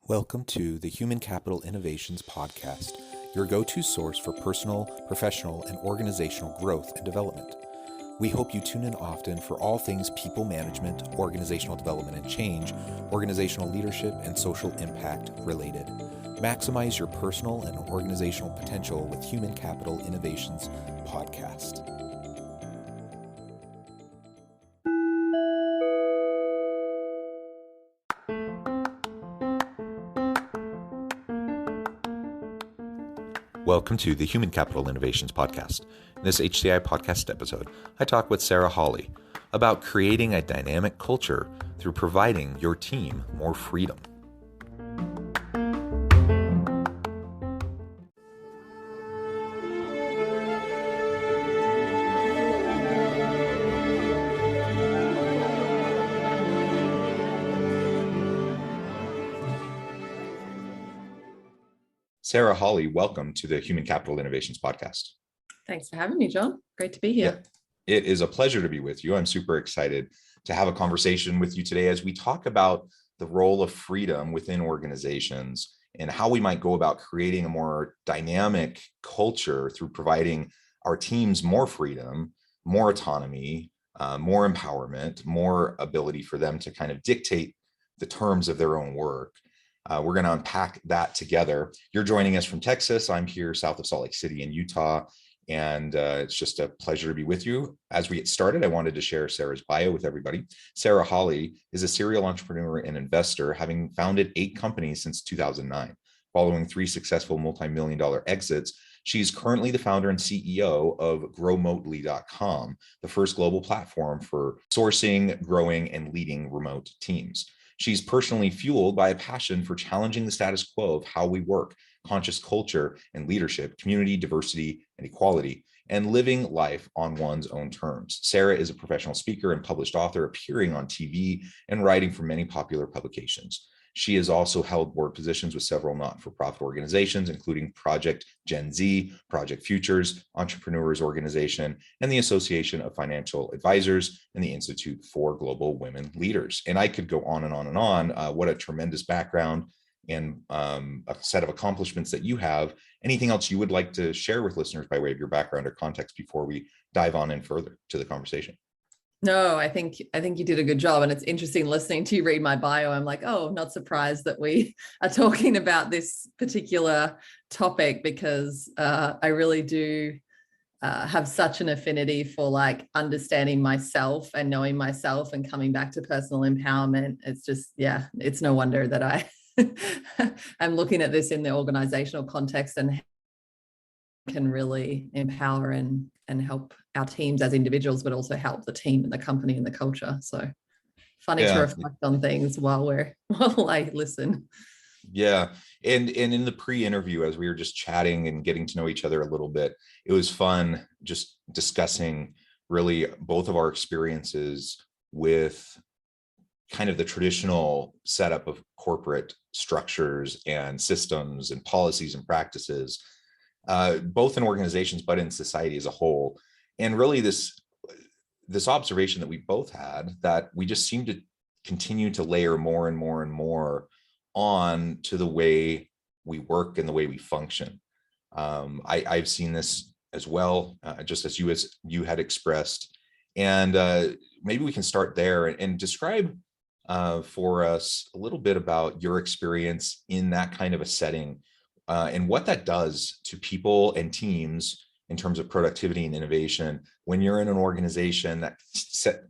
Welcome to the Human Capital Innovations Podcast, your go-to source for personal, professional, and organizational growth and development. We hope you tune in often for all things people management, organizational development and change, organizational leadership, and social impact related. Maximize your personal and organizational potential with Human Capital Innovations Podcast. Welcome to the Human Capital Innovations Podcast. In this HCI podcast episode, I talk with Sarah Hawley about creating a dynamic culture through providing your team more freedom. Sarah Hawley, welcome to the Human Capital Innovations Podcast. Thanks for having me, John. Great to be here. Yeah, it is a pleasure to be with you. I'm super excited to have a conversation with you today as we talk about the role of freedom within organizations and how we might go about creating a more dynamic culture through providing our teams more freedom, more autonomy, more empowerment, more ability for them to kind of dictate the terms of their own work. We're going to unpack that together. You're joining us from Texas. I'm here south of Salt Lake City in Utah, and it's just a pleasure to be with you. As we get started, I wanted to share Sarah's bio with everybody. Sarah Hawley is a serial entrepreneur and investor, having founded 8 companies since 2009. Following 3 successful multi-million-dollar exits, she's currently the founder and CEO of growmotely.com, the first global platform for sourcing, growing, and leading remote teams. She's personally fueled by a passion for challenging the status quo of how we work, conscious culture and leadership, community, diversity, and equality, and living life on one's own terms. Sarah is a professional speaker and published author, appearing on TV and writing for many popular publications. She has also held board positions with several not-for-profit organizations, including Project Gen Z, Project Futures, Entrepreneurs Organization, and the Association of Financial Advisors, and the Institute for Global Women Leaders. And I could go on and on and on. What a tremendous background and a set of accomplishments that you have. Anything else you would like to share with listeners by way of your background or context before we dive on in further to the conversation? No, I think you did a good job. And it's interesting listening to you read my bio. I'm like, oh, not surprised that we are talking about this particular topic, because I really do have such an affinity for like understanding myself and knowing myself and coming back to personal empowerment. It's just, it's no wonder that I am looking at this in the organizational context and can really empower and help our teams as individuals, but also help the team and the company and the culture. So funny to reflect on things while I listen. Yeah. And in the pre-interview, as we were just chatting and getting to know each other a little bit, it was fun just discussing really both of our experiences with kind of the traditional setup of corporate structures and systems and policies and practices, both in organizations, but in society as a whole. And really this observation that we both had, that we just seem to continue to layer more and more and more on to the way we work and the way we function. I've seen this as well, just as you had expressed. And maybe we can start there and describe for us a little bit about your experience in that kind of a setting, and what that does to people and teams in terms of productivity and innovation when you're in an organization that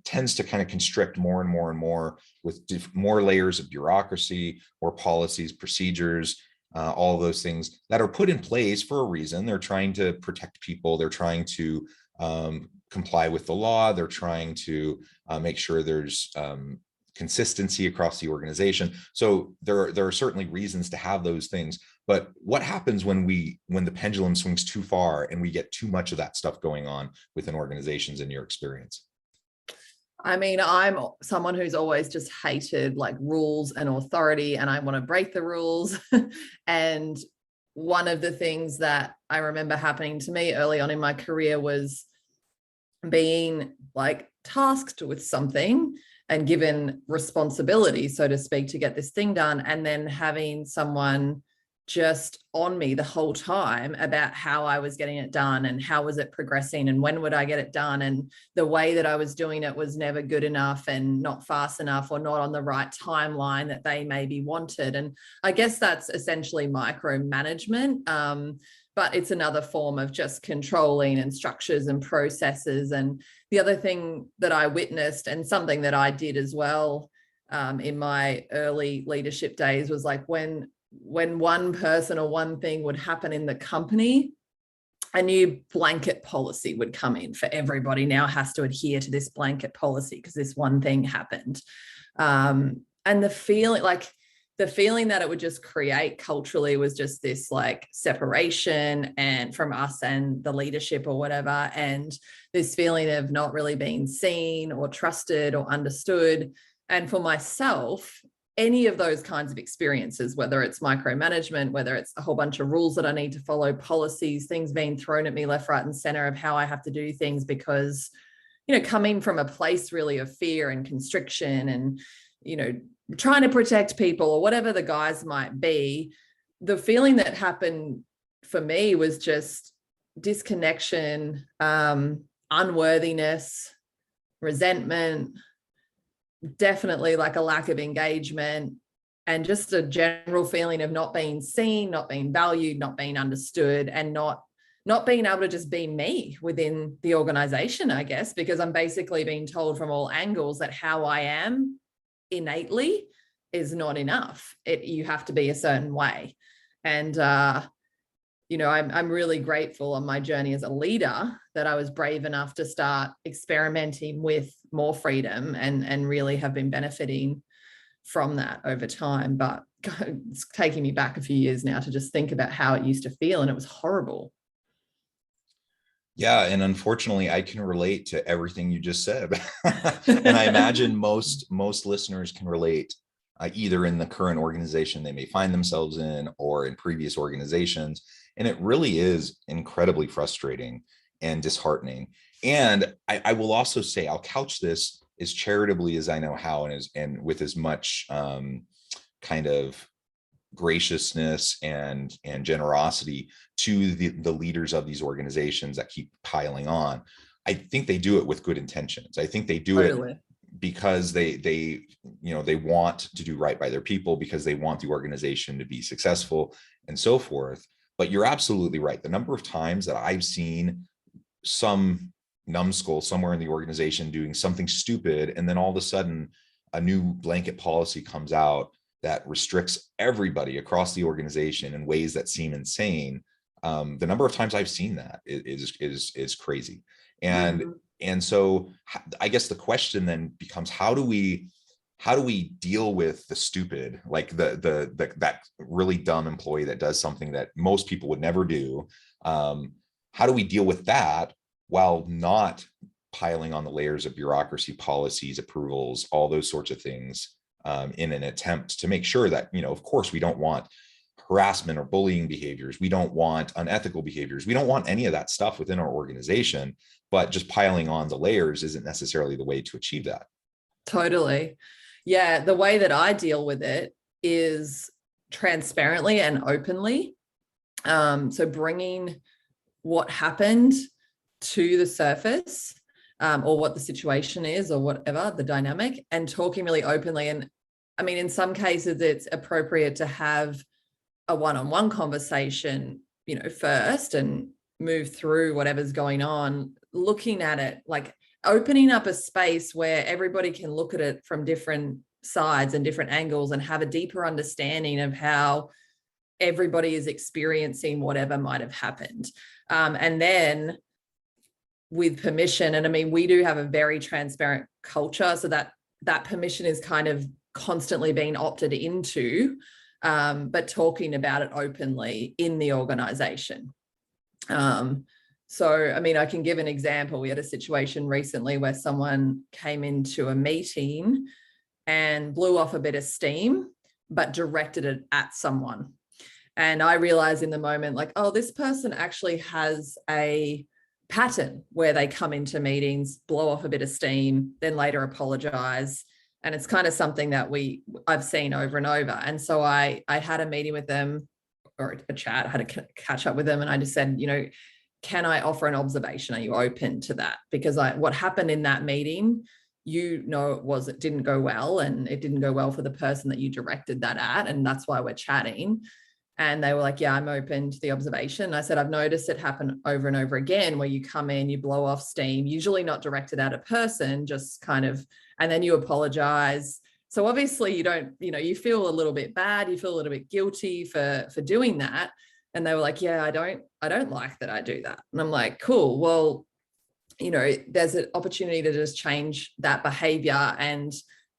tends to kind of constrict more and more and more with more layers of bureaucracy or policies, procedures, all of those things that are put in place for a reason. They're trying to protect people. They're trying to comply with the law. They're trying to make sure there's consistency across the organization. So there are certainly reasons to have those things. But what happens when the pendulum swings too far and we get too much of that stuff going on within organizations, in your experience? I mean, I'm someone who's always just hated like rules and authority, and I want to break the rules. And one of the things that I remember happening to me early on in my career was being like tasked with something and given responsibility, so to speak, to get this thing done, and then having someone just on me the whole time about how I was getting it done and how was it progressing and when would I get it done, and the way that I was doing it was never good enough and not fast enough or not on the right timeline that they maybe wanted. And I guess that's essentially micromanagement, but it's another form of just controlling and structures and processes. And the other thing that I witnessed, and something that I did as well in my early leadership days, was like when one person or one thing would happen in the company, a new blanket policy would come in for everybody now has to adhere to this blanket policy because this one thing happened. And the feeling that it would just create culturally was just this like separation and from us and the leadership or whatever, and this feeling of not really being seen or trusted or understood. And for myself, any of those kinds of experiences, whether it's micromanagement, whether it's a whole bunch of rules that I need to follow, policies, things being thrown at me left, right, and center of how I have to do things because, coming from a place really of fear and constriction and, trying to protect people or whatever the guise might be, the feeling that happened for me was just disconnection, unworthiness, resentment, definitely like a lack of engagement, and just a general feeling of not being seen, not being valued, not being understood, and not being able to just be me within the organization, I guess, because I'm basically being told from all angles that how I am innately is not enough. You have to be a certain way. And I'm really grateful on my journey as a leader that I was brave enough to start experimenting with more freedom and really have been benefiting from that over time. But it's taking me back a few years now to just think about how it used to feel, and it was horrible. Yeah, and unfortunately, I can relate to everything you just said. And I imagine most listeners can relate, either in the current organization they may find themselves in or in previous organizations. And it really is incredibly frustrating and disheartening. And I will also say, I'll couch this as charitably as I know how, and with as much kind of graciousness and generosity to the leaders of these organizations that keep piling on. I think they do it with good intentions. I think they do it because they want to do right by their people, because they want the organization to be successful and so forth. But you're absolutely right. The number of times that I've seen some numbskull somewhere in the organization doing something stupid, and then all of a sudden a new blanket policy comes out that restricts everybody across the organization in ways that seem insane. The number of times I've seen that is crazy. And so I guess the question then becomes, how do we deal with the stupid, like that really dumb employee that does something that most people would never do? How do we deal with that while not piling on the layers of bureaucracy, policies, approvals, all those sorts of things, in an attempt to make sure that, of course, we don't want harassment or bullying behaviors. We don't want unethical behaviors. We don't want any of that stuff within our organization, but just piling on the layers isn't necessarily the way to achieve that. Totally. Yeah. The way that I deal with it is transparently and openly. So bringing what happened to the surface, or what the situation is, or whatever the dynamic, and talking really openly. And I mean, in some cases, it's appropriate to have a one-on-one conversation, first, and move through whatever's going on, looking at it, like opening up a space where everybody can look at it from different sides and different angles and have a deeper understanding of how everybody is experiencing whatever might have happened. And then with permission, and I mean, we do have a very transparent culture, so that permission is kind of constantly being opted into, but talking about it openly in the organization. So, I mean, I can give an example. We had a situation recently where someone came into a meeting and blew off a bit of steam, but directed it at someone. And I realized in the moment, like, oh, this person actually has a pattern where they come into meetings, blow off a bit of steam, then later apologize, And it's kind of something that I've seen over and over. And so I had a meeting with them, or a chat, I had a catch up with them, and I just said, can I offer an observation? Are you open to that? Because what happened in that meeting, it didn't go well, and it didn't go well for the person that you directed that at. And that's why we're chatting. And they were like, yeah, I'm open to the observation. I said, I've noticed it happen over and over again, where you come in, you blow off steam, usually not directed at a person, just kind of, and then you apologize. So obviously you don't, you feel a little bit bad, you feel a little bit guilty for doing that. And they were like, yeah, I don't like that I do that. And I'm like, cool. Well, there's an opportunity to just change that behavior and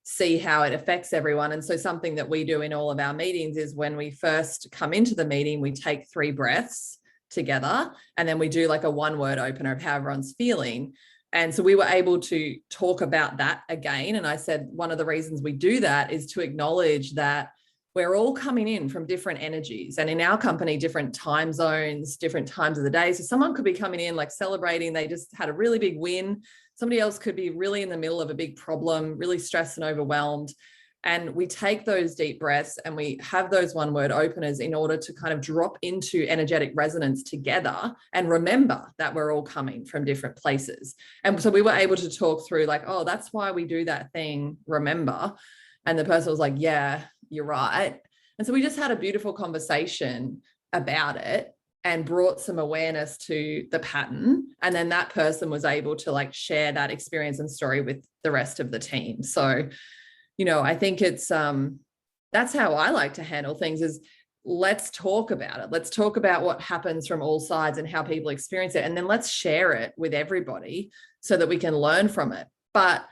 see how it affects everyone. And so something that we do in all of our meetings is, when we first come into the meeting, we take 3 breaths together, and then we do like a 1-word opener of how everyone's feeling. And so we were able to talk about that again. And I said, one of the reasons we do that is to acknowledge that we're all coming in from different energies, and in our company, different time zones, different times of the day. So someone could be coming in like celebrating, they just had a really big win. Somebody else could be really in the middle of a big problem, really stressed and overwhelmed. And we take those deep breaths and we have those 1-word openers in order to kind of drop into energetic resonance together and remember that we're all coming from different places. And so we were able to talk through like, oh, that's why we do that thing, remember. And the person was like, yeah, you're right. And so we just had a beautiful conversation about it and brought some awareness to the pattern. And then that person was able to like share that experience and story with the rest of the team. So, I think it's, that's how I like to handle things, is let's talk about it. Let's talk about what happens from all sides and how people experience it. And then let's share it with everybody so that we can learn from it. But,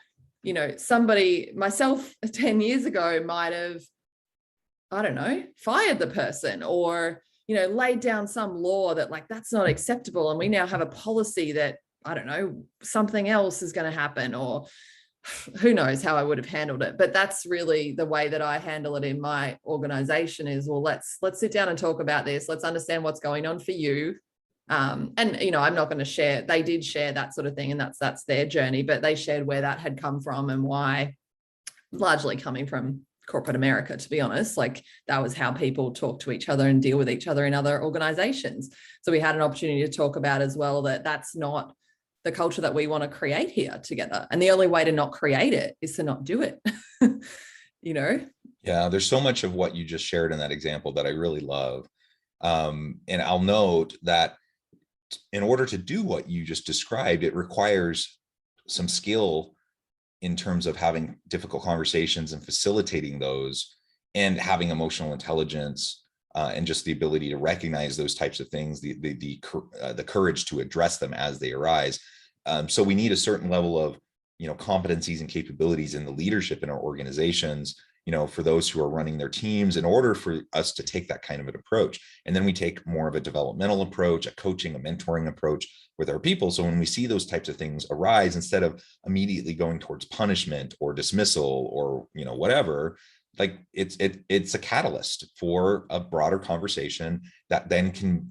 somebody, myself 10 years ago, might have, I don't know, fired the person, or, laid down some law that like, that's not acceptable. And we now have a policy that, I don't know, something else is going to happen, or who knows how I would have handled it. But that's really the way that I handle it in my organization is, well, let's sit down and talk about this. Let's understand what's going on for you. And, I'm not going to share, they did share that sort of thing, and that's their journey, but they shared where that had come from and why, largely coming from corporate America, to be honest. Like, that was how people talk to each other and deal with each other in other organizations. So we had an opportunity to talk about as well that that's not the culture that we want to create here together. And the only way to not create it is to not do it. Yeah, there's so much of what you just shared in that example that I really love. And I'll note that in order to do what you just described, it requires some skill in terms of having difficult conversations and facilitating those, and having emotional intelligence, and just the ability to recognize those types of things, the courage to address them as they arise. So we need a certain level of, competencies and capabilities in the leadership in our organizations, for those who are running their teams, in order for us to take that kind of an approach. And then we take more of a developmental approach, a coaching, a mentoring approach with our people. So when we see those types of things arise, instead of immediately going towards punishment or dismissal or, whatever, like it's a catalyst for a broader conversation that then can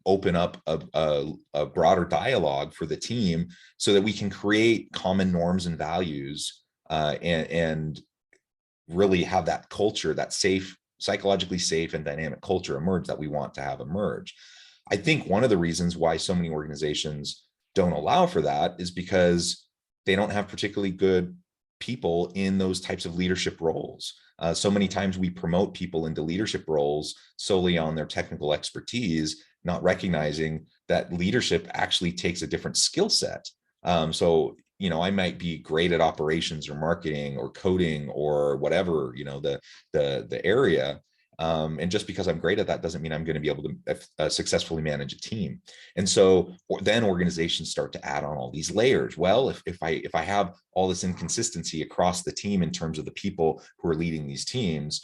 open up a broader dialogue for the team, so that we can create common norms and values, and really have that culture, that safe, psychologically safe and dynamic culture emerge that we want to have emerge. I think one of the reasons why so many organizations don't allow for that is because they don't have particularly good people in those types of leadership roles. So many times we promote people into leadership roles solely on their technical expertise, not recognizing that leadership actually takes a different skill set. So, I might be great at operations or marketing or coding or whatever, the area. And just because I'm great at that doesn't mean I'm going to be able to successfully manage a team. And so then organizations start to add on all these layers. Well, if I have all this inconsistency across the team in terms of the people who are leading these teams,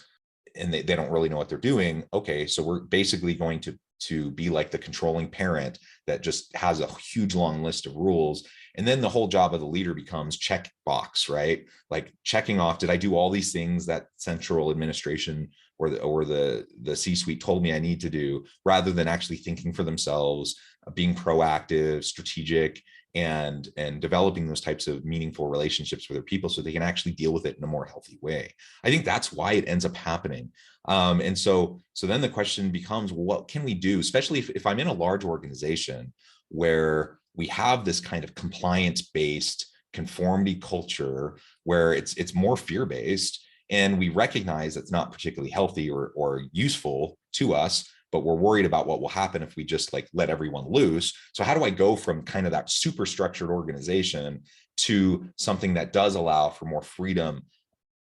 and they don't really know what they're doing, okay, so we're basically going to be like the controlling parent that just has a huge long list of rules. And then the whole job of the leader becomes check box, right? Like checking off, did I do all these things that central administration or the C-suite told me I need to do, rather than actually thinking for themselves, being proactive, strategic, and developing those types of meaningful relationships with their people so they can actually deal with it in a more healthy way. I think that's why it ends up happening. And so then the question becomes, well, what can we do, especially if I'm in a large organization where we have this kind of compliance-based conformity culture where it's more fear-based, and we recognize it's not particularly healthy or useful to us, but we're worried about what will happen if we just like let everyone loose. So how do I go from kind of that super structured organization to something that does allow for more freedom,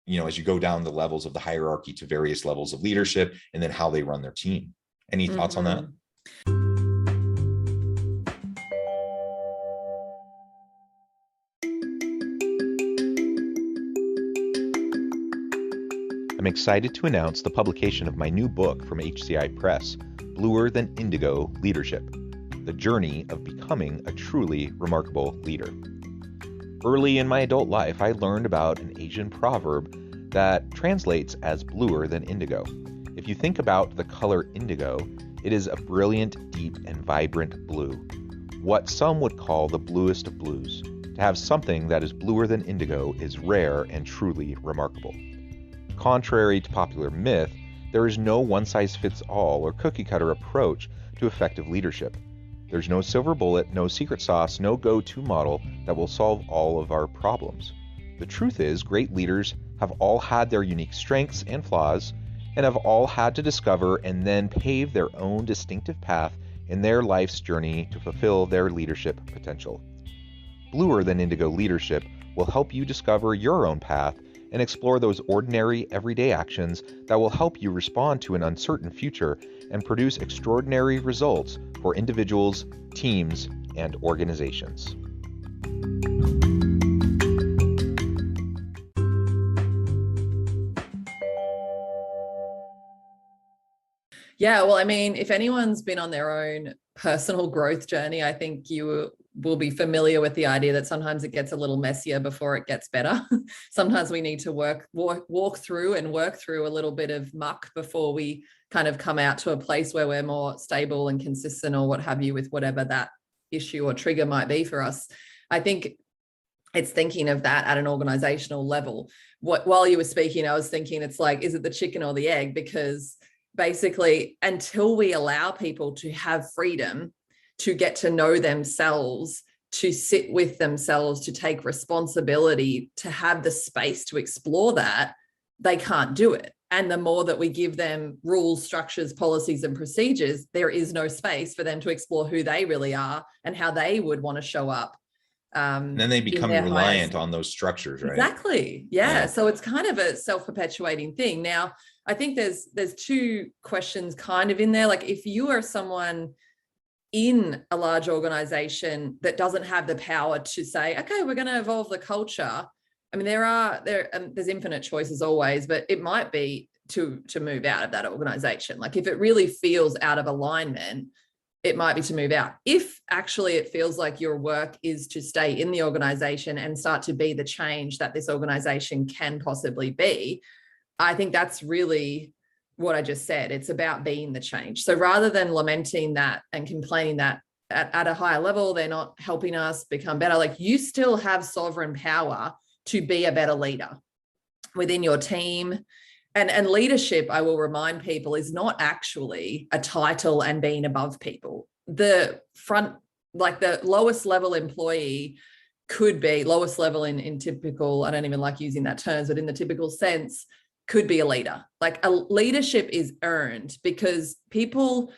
as you go down the levels of the hierarchy to various levels of leadership, and then how they run their team? Any thoughts on that? I'm excited to announce the publication of my new book from HCI Press, Bluer Than Indigo Leadership: The Journey of Becoming a Truly Remarkable Leader. Early in my adult life, I learned about an Asian proverb that translates as bluer than indigo. If you think about the color indigo, it is a brilliant, deep, and vibrant blue, what some would call the bluest of blues. To have something that is bluer than indigo is rare and truly remarkable. Contrary to popular myth, there is no one-size-fits-all or cookie-cutter approach to effective leadership. There's no silver bullet, no secret sauce, no go-to model that will solve all of our problems. The truth is, great leaders have all had their unique strengths and flaws, and have all had to discover and then pave their own distinctive path in their life's journey to fulfill their leadership potential. Bluer Than Indigo Leadership will help you discover your own path and explore those ordinary, everyday actions that will help you respond to an uncertain future and produce extraordinary results for individuals, teams, and organizations. Yeah, well, I mean, if anyone's been on their own personal growth journey, I think you will be familiar with the idea that sometimes it gets a little messier before it gets better. Sometimes we need to walk through and work through a little bit of muck before we kind of come out to a place where we're more stable and consistent, or what have you, with whatever that issue or trigger might be for us. I think it's thinking of that at an organizational level. While you were speaking, I was thinking, it's like, is it the chicken or the egg? Because basically, until we allow people to have freedom to get to know themselves, to sit with themselves, to take responsibility, to have the space to explore that, they can't do it. And the more that we give them rules, structures, policies, and procedures, there is no space for them to explore who they really are and how they would want to show up. And then they become reliant on those structures, right? Exactly. Yeah. So it's kind of a self-perpetuating thing. Now, I think there's two questions kind of in there. Like, if you are someone in a large organization that doesn't have the power to say, okay, we're going to evolve the culture. I mean, there's infinite choices always, but it might be to move out of that organization. Like, if it really feels out of alignment, it might be to move out. If actually it feels like your work is to stay in the organization and start to be the change that this organization can possibly be, I think that's really what I just said. It's about being the change. So rather than lamenting that and complaining that at a higher level, they're not helping us become better, like, you still have sovereign power to be a better leader within your team. And leadership, I will remind people, is not actually a title and being above people. The lowest level employee could be, lowest level in typical, I don't even like using that term, but in the typical sense, could be a leader. Like, a leadership is earned because people,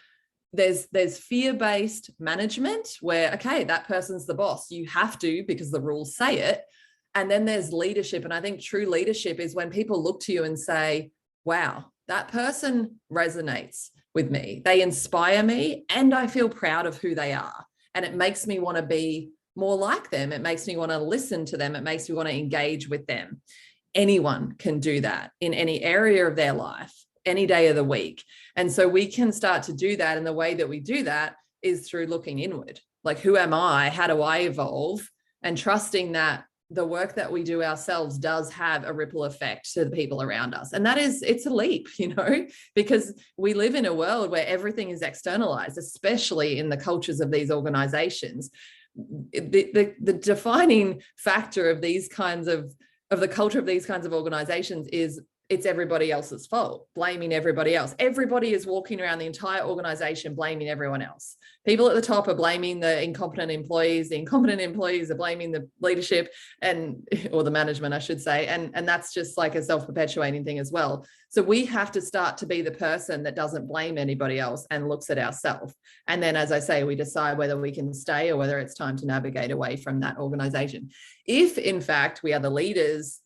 there's fear-based management where, okay, that person's the boss. You have to, because the rules say it. And then there's leadership. And I think true leadership is when people look to you and say, wow, that person resonates with me. They inspire me and I feel proud of who they are. And it makes me want to be more like them. It makes me want to listen to them. It makes me want to engage with them. Anyone can do that in any area of their life, any day of the week. And so we can start to do that. And the way that we do that is through looking inward. Like, who am I? How do I evolve? And trusting that the work that we do ourselves does have a ripple effect to the people around us. And it's a leap, because we live in a world where everything is externalized, especially in the cultures of these organizations. the defining factor of these kinds of the culture of these kinds of organizations is it's everybody else's fault, blaming everybody else. Everybody is walking around the entire organization blaming everyone else. People at the top are blaming the incompetent employees. The incompetent employees are blaming the leadership or the management, I should say. And that's just like a self-perpetuating thing as well. So we have to start to be the person that doesn't blame anybody else and looks at ourselves. And then, as I say, we decide whether we can stay or whether it's time to navigate away from that organization. If, in fact, we are the leaders,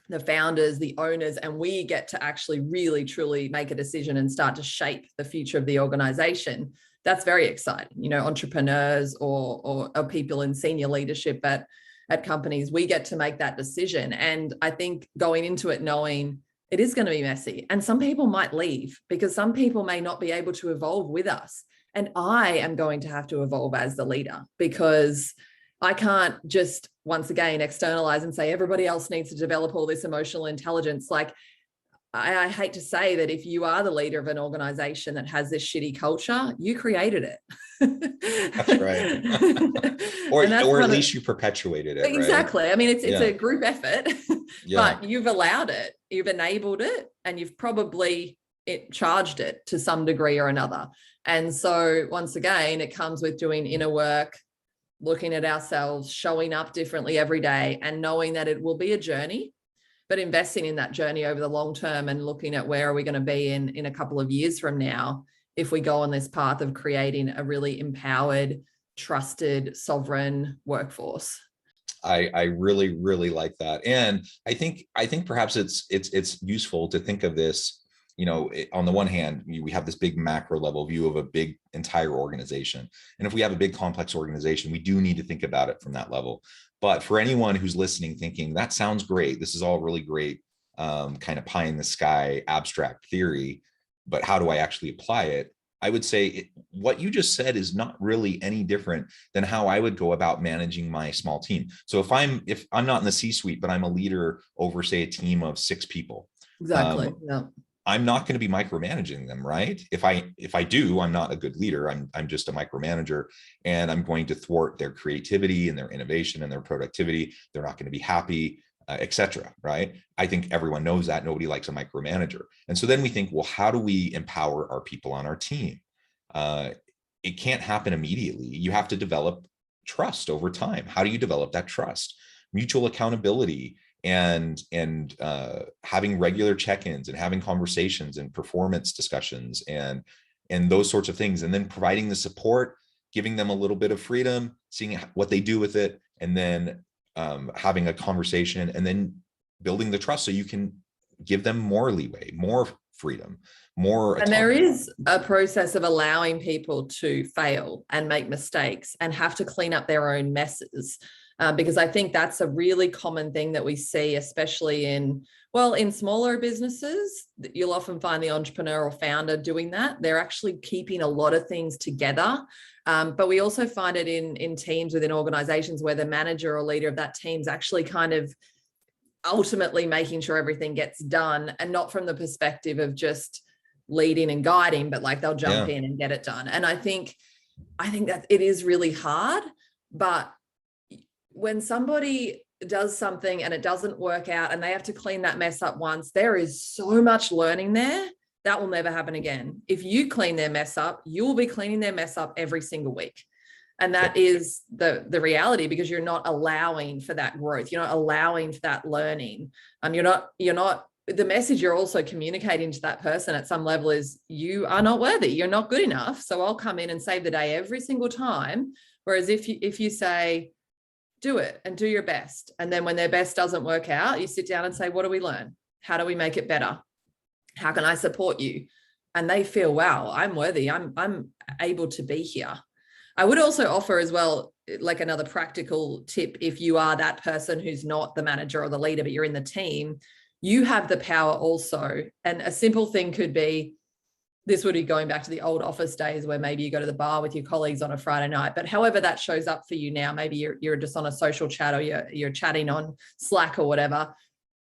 the founders, the owners, and we get to actually really, truly make a decision and start to shape the future of the organization, that's very exciting. You know, entrepreneurs or people in senior leadership at companies, we get to make that decision. And I think going into it knowing it is going to be messy, and some people might leave because some people may not be able to evolve with us. And I am going to have to evolve as the leader, because I can't just, once again, externalize and say everybody else needs to develop all this emotional intelligence. Like, I hate to say that if you are the leader of an organization that has this shitty culture, you created it. That's right. or at least you perpetuated it. Exactly. Right? I mean, it's a group effort, Yeah. but you've allowed it, you've enabled it, and you've probably charged it to some degree or another. And so once again, it comes with doing inner work, looking at ourselves, showing up differently every day, and knowing that it will be a journey, but investing in that journey over the long term and looking at where are we going to be in a couple of years from now if we go on this path of creating a really empowered, trusted, sovereign workforce. I really, really like that. And I think perhaps it's useful to think of this, you know, on the one hand, we have this big macro level view of a big entire organization. And if we have a big complex organization, we do need to think about it from that level. But for anyone who's listening, thinking that sounds great, this is all really great, kind of pie in the sky, abstract theory, but how do I actually apply it? I would say what you just said is not really any different than how I would go about managing my small team. So if I'm not in the C-suite, but I'm a leader over, say, a team of 6 people. Exactly. Yeah. I'm not going to be micromanaging them, right? If I do, I'm not a good leader. I'm just a micromanager, and I'm going to thwart their creativity and their innovation and their productivity. They're not going to be happy, etc. Right? I think everyone knows that. Nobody likes a micromanager. And so then we think, well, how do we empower our people on our team? It can't happen immediately. You have to develop trust over time. How do you develop that trust? Mutual accountability, and having regular check-ins and having conversations and performance discussions and those sorts of things, and then providing the support, giving them a little bit of freedom, seeing what they do with it, and then having a conversation, and then building the trust so you can give them more leeway, more freedom, more autonomy. And there is a process of allowing people to fail and make mistakes and have to clean up their own messes. Because I think that's a really common thing that we see, especially in smaller businesses. You'll often find the entrepreneur or founder doing that. They're actually keeping a lot of things together. But we also find it in teams within organizations where the manager or leader of that team is actually kind of ultimately making sure everything gets done, and not from the perspective of just leading and guiding, but like they'll jump in and get it done. And I think that it is really hard, but when somebody does something and it doesn't work out and they have to clean that mess up once, there is so much learning there that will never happen again. If you clean their mess up, you'll be cleaning their mess up every single week. And that is the reality, because you're not allowing for that growth. You're not allowing for that learning. You're not, the message you're also communicating to that person at some level is you are not worthy. You're not good enough. So I'll come in and save the day every single time. Whereas if you say, do it and do your best. And then when their best doesn't work out, you sit down and say, what do we learn? How do we make it better? How can I support you? And they feel, wow, I'm worthy. I'm able to be here. I would also offer as well, like another practical tip, if you are that person who's not the manager or the leader, but you're in the team, you have the power also. And a simple thing could be, this would be going back to the old office days where maybe you go to the bar with your colleagues on a Friday night, but however that shows up for you now, maybe you're just on a social chat, or you're chatting on Slack or whatever.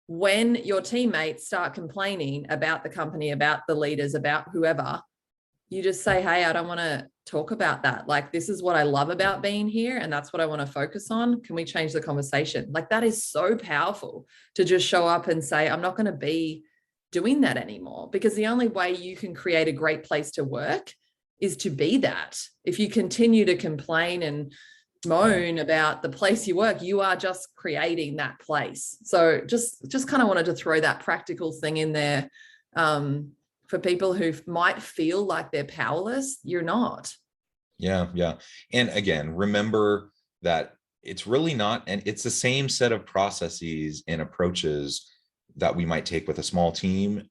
When your teammates start complaining about the company, about the leaders, about whoever, you just say, hey, I don't want to talk about that. Like, this is what I love about being here, and that's what I want to focus on. Can we change the conversation? Like, that is so powerful to just show up and say, I'm not going to be doing that anymore, because the only way you can create a great place to work is to be that. If you continue to complain and moan about the place you work, you are just creating that place. So just kind of wanted to throw that practical thing in there. For people who might feel like they're powerless, you're not. Yeah. And again, remember that it's really not, and it's the same set of processes and approaches that we might take with a small team,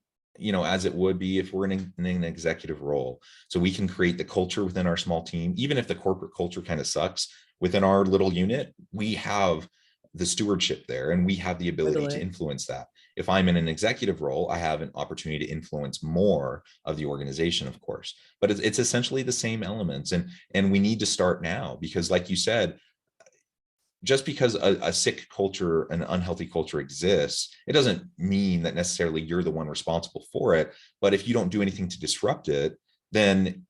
as it would be if we're in an executive role. So we can create the culture within our small team. Even if the corporate culture kind of sucks within our little unit, we have the stewardship there, and we have the ability to influence that. If I'm in an executive role, I have an opportunity to influence more of the organization, of course, but it's essentially the same elements. And we need to start now, because like you said, just because a sick culture, an unhealthy culture exists, it doesn't mean that necessarily you're the one responsible for it. But if you don't do anything to disrupt it, then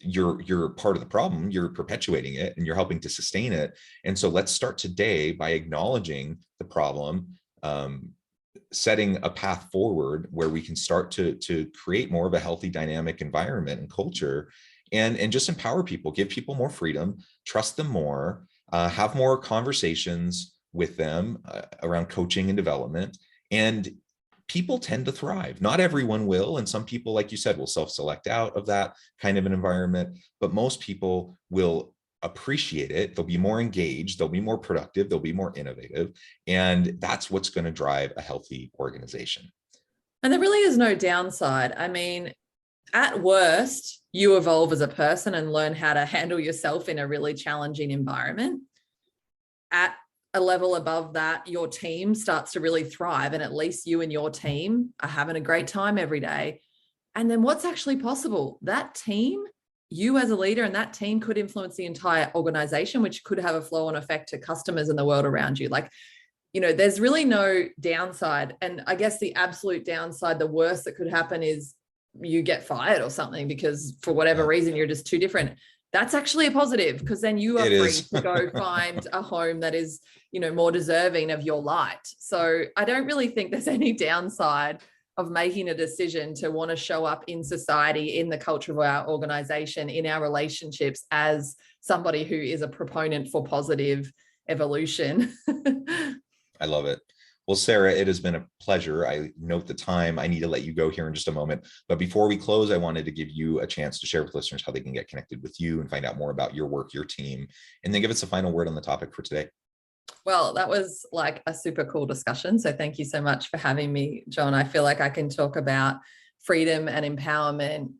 you're part of the problem. You're perpetuating it, and you're helping to sustain it. And so let's start today by acknowledging the problem, setting a path forward where we can start to create more of a healthy, dynamic environment and culture, and just empower people, give people more freedom, trust them more, have more conversations with them around coaching and development. And people tend to thrive. Not everyone will. And some people, like you said, will self-select out of that kind of an environment, but most people will appreciate it. They'll be more engaged, they'll be more productive, they'll be more innovative. And that's what's going to drive a healthy organization. And there really is no downside. I mean, at worst, you evolve as a person and learn how to handle yourself in a really challenging environment. At a level above that, your team starts to really thrive, and at least you and your team are having a great time every day. And then what's actually possible? That team, you as a leader, and that team could influence the entire organization, which could have a flow-on effect to customers and the world around you. Like, there's really no downside. And I guess the absolute downside, the worst that could happen, is you get fired or something because for whatever reason you're just too different. That's actually a positive, because then you are free to go find a home that is, more deserving of your light. So I don't really think there's any downside of making a decision to want to show up in society, in the culture of our organization, in our relationships, as somebody who is a proponent for positive evolution. I love it. Well, Sarah, it has been a pleasure. I note the time. I need to let you go here in just a moment. But before we close, I wanted to give you a chance to share with listeners how they can get connected with you and find out more about your work, your team, and then give us a final word on the topic for today. Well, that was like a super cool discussion. So thank you so much for having me, John. I feel like I can talk about freedom and empowerment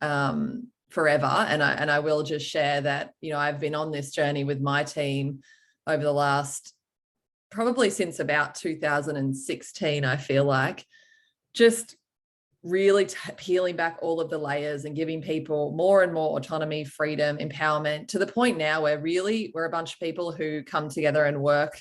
forever. And I will just share that, I've been on this journey with my team over the last, probably since about 2016, I feel like, just really peeling back all of the layers and giving people more and more autonomy, freedom, empowerment, to the point now where really we're a bunch of people who come together and work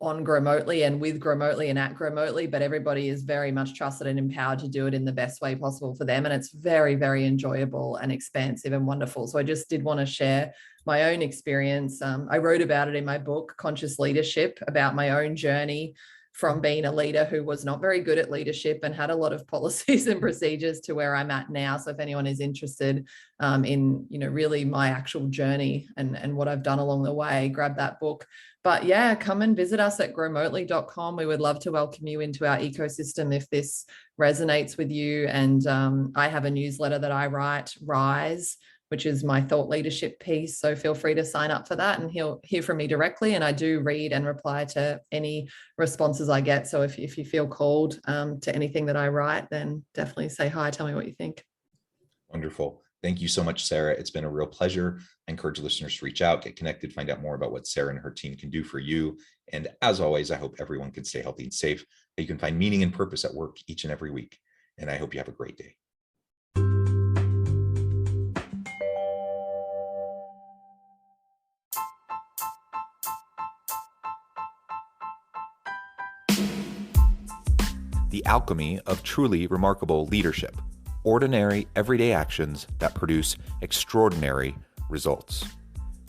on Growmotely and with Growmotely and at Growmotely, but everybody is very much trusted and empowered to do it in the best way possible for them. And it's very, very enjoyable and expansive and wonderful. So I just did want to share my own experience. I wrote about it in my book, Conscious Leadership, about my own journey from being a leader who was not very good at leadership and had a lot of policies and procedures to where I'm at now. So if anyone is interested in, really my actual journey and what I've done along the way, grab that book. But yeah, come and visit us at growmotely.com. We would love to welcome you into our ecosystem if this resonates with you. And I have a newsletter that I write, Rise, which is my thought leadership piece. So feel free to sign up for that and hear from me directly. And I do read and reply to any responses I get. So if you feel called to anything that I write, then definitely say hi. Tell me what you think. Wonderful. Thank you so much, Sarah. It's been a real pleasure. I encourage listeners to reach out, get connected, find out more about what Sarah and her team can do for you. And as always, I hope everyone can stay healthy and safe, that you can find meaning and purpose at work each and every week. And I hope you have a great day. The alchemy of truly remarkable leadership. Ordinary, everyday actions that produce extraordinary results.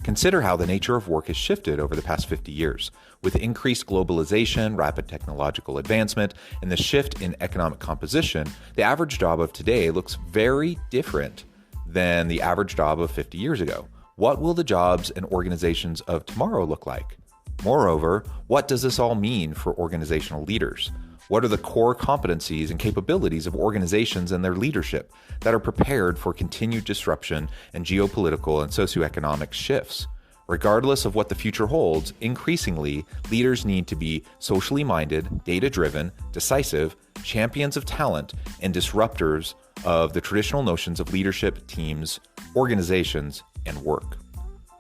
Consider how the nature of work has shifted over the past 50 years. With increased globalization, rapid technological advancement, and the shift in economic composition, the average job of today looks very different than the average job of 50 years ago. What will the jobs and organizations of tomorrow look like? Moreover, what does this all mean for organizational leaders? What are the core competencies and capabilities of organizations and their leadership that are prepared for continued disruption and geopolitical and socioeconomic shifts? Regardless of what the future holds, increasingly, leaders need to be socially minded, data-driven, decisive, champions of talent, and disruptors of the traditional notions of leadership, teams, organizations, and work.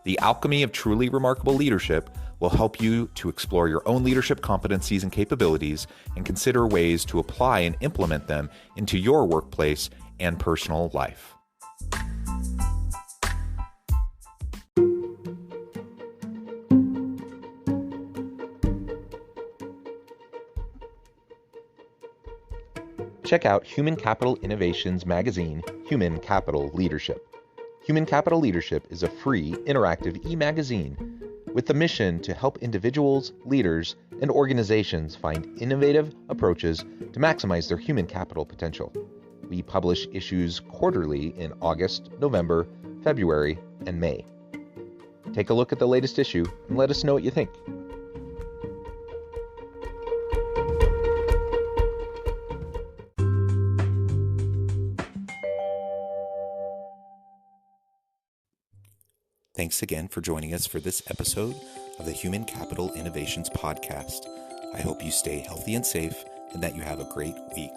The alchemy of truly remarkable leadership will help you to explore your own leadership competencies and capabilities and consider ways to apply and implement them into your workplace and personal life. Check out Human Capital Innovations magazine, Human Capital Leadership. Human Capital Leadership is a free, interactive e-magazine with the mission to help individuals, leaders, and organizations find innovative approaches to maximize their human capital potential. We publish issues quarterly in August, November, February, and May. Take a look at the latest issue and let us know what you think. Thanks again for joining us for this episode of the Human Capital Innovations Podcast. I hope you stay healthy and safe and that you have a great week.